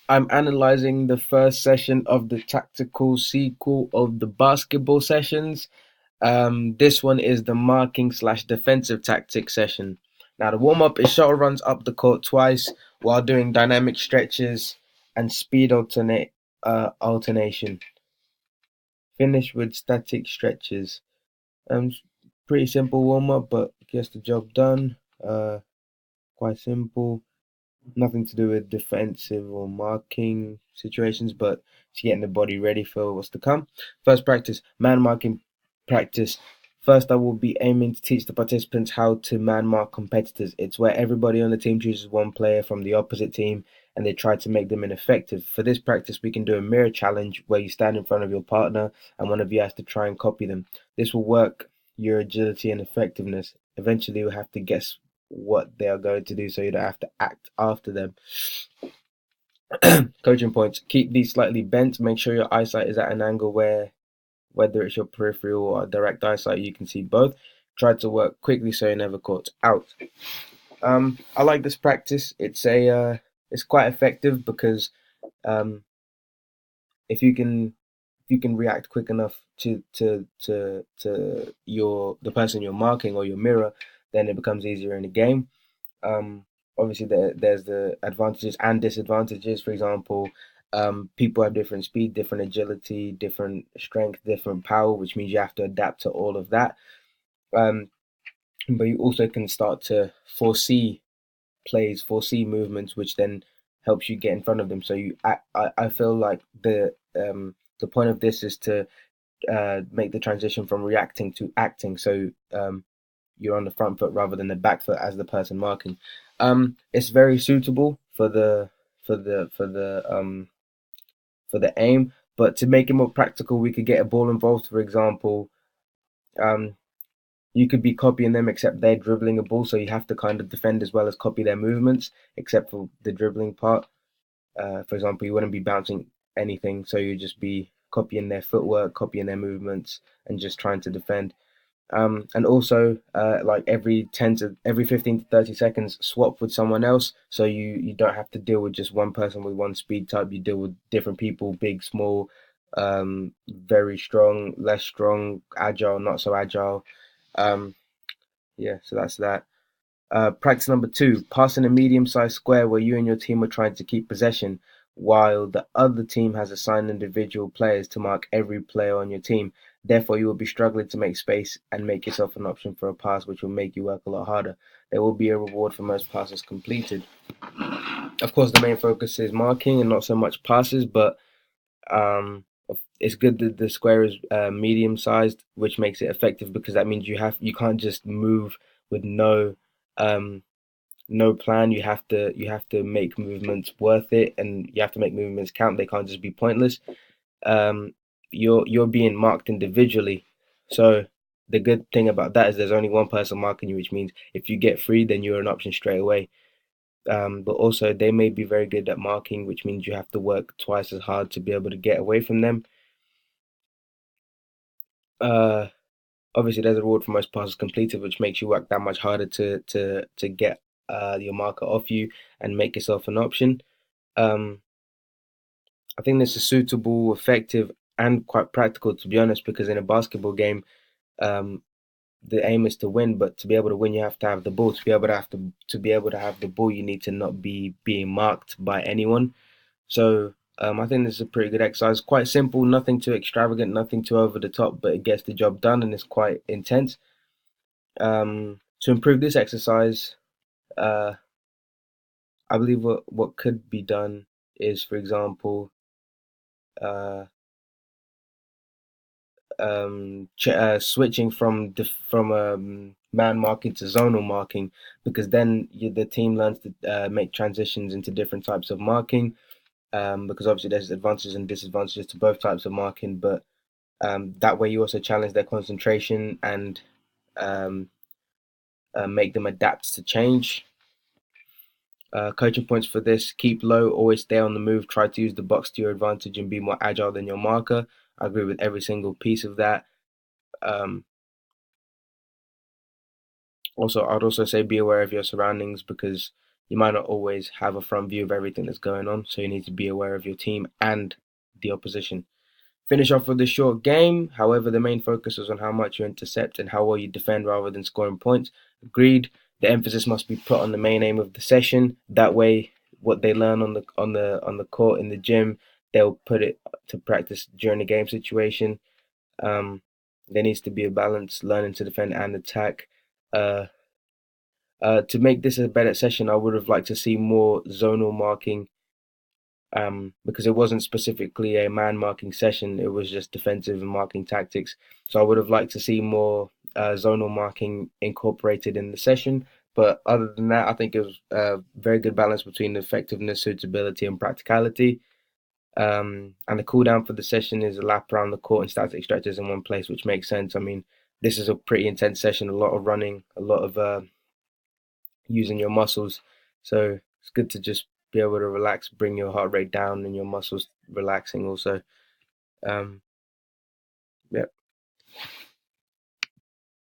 I'm analyzing the first session of the tactical sequel of the basketball sessions. This one is the marking slash defensive tactics session. Now, the warm up is shuttle runs up the court twice while doing dynamic stretches and speed alternation. Finish with static stretches. Um, Pretty simple warm up, but gets the job done. Quite simple. Nothing to do with defensive or marking situations, but it's getting the body ready for what's to come. First practice, man marking practice. First, I will be aiming to teach the participants how to man mark competitors. It's where everybody on the team chooses one player from the opposite team and they try to make them ineffective. For this practice, we can do a mirror challenge where you stand in front of your partner and one of you has to try and copy them. This will work your agility and effectiveness. Eventually, you'll have to guess what they are going to do so you don't have to act after them. Coaching points. Keep these slightly bent. Make sure your eyesight is at an angle where, whether it's your peripheral or direct eyesight, you can see both. Try to work quickly so you're never caught out. I like this practice. It's quite effective because um, if you can react quick enough to your the person you're marking or your mirror, then it becomes easier in the game. Obviously, there's the advantages and disadvantages. For example, people have different speed, different agility, different strength, different power, which means you have to adapt to all of that. Um, but you also can start to foresee plays, foresee movements, which then helps you get in front of them. So I feel like the point of this is to make the transition from reacting to acting. So you're on the front foot rather than the back foot as the person marking. It's very suitable for the aim, but to make it more practical, we could get a ball involved. For example, um, you could be copying them, except they're dribbling a ball, so you have to kind of defend as well as copy their movements, except for the dribbling part. For example, you wouldn't be bouncing anything, so you'd just be copying their footwork, copying their movements, and just trying to defend. And also, like every 15 to 30 seconds, swap with someone else, so you don't have to deal with just one person with one speed type. You deal with different people, big, small, very strong, less strong, agile, not so agile. Um, yeah, so that's that. Practice number two, passing a medium-sized square where you and your team are trying to keep possession, while the other team has assigned individual players to mark every player on your team. Therefore, you will be struggling to make space and make yourself an option for a pass, which will make you work a lot harder. There will be a reward for most passes completed. Of course, the main focus is marking and not so much passes, but um, it's good that the square is medium sized, which makes it effective because that means you can't just move with um, no plan. You have to make movements worth it, and you have to make movements count. They can't just be pointless. Um, you're being marked individually, so the good thing about that is there's only one person marking you, which means if you get free, then you're an option straight away. But also they may be very good at marking, which means you have to work twice as hard to be able to get away from them. Uh, Obviously, there's a reward for most passes completed, which makes you work that much harder to get your marker off you and make yourself an option. Um, I think this is suitable, effective, and quite practical, to be honest, because in a basketball game, um, the aim is to win, but to be able to win, you have to have the ball. To be able to have the ball, you need to not be being marked by anyone. So I think this is a pretty good exercise. Quite simple, nothing too extravagant, nothing too over the top, but it gets the job done and it's quite intense. To improve this exercise, uh, I believe what could be done is, for example, uh, switching from man marking to zonal marking, because then the team learns to make transitions into different types of marking. Because obviously there's advantages and disadvantages to both types of marking, but that way you also challenge their concentration and um, make them adapt to change. Coaching points for this: keep low, always stay on the move, try to use the box to your advantage and be more agile than your marker. I agree with every single piece of that. Um, Also, I'd also say be aware of your surroundings because you might not always have a front view of everything that's going on. So you need to be aware of your team and the opposition. Finish off with a short game. However, the main focus was on how much you intercept and how well you defend rather than scoring points. Agreed. The emphasis must be put on the main aim of the session. That way, what they learn on the court in the gym, they'll put it to practice during the game situation. Um, there needs to be a balance, learning to defend and attack. Uh, to make this a better session, I would have liked to see more zonal marking, because it wasn't specifically a man marking session, it was just defensive and marking tactics. So I would have liked to see more zonal marking incorporated in the session. But other than that, I think it was a very good balance between effectiveness, suitability, and practicality. And the cooldown for the session is a lap around the court and static stretches in one place, which makes sense. I mean, this is a pretty intense session, a lot of running, a lot of using your muscles. So it's good to just be able to relax, bring your heart rate down and your muscles relaxing also.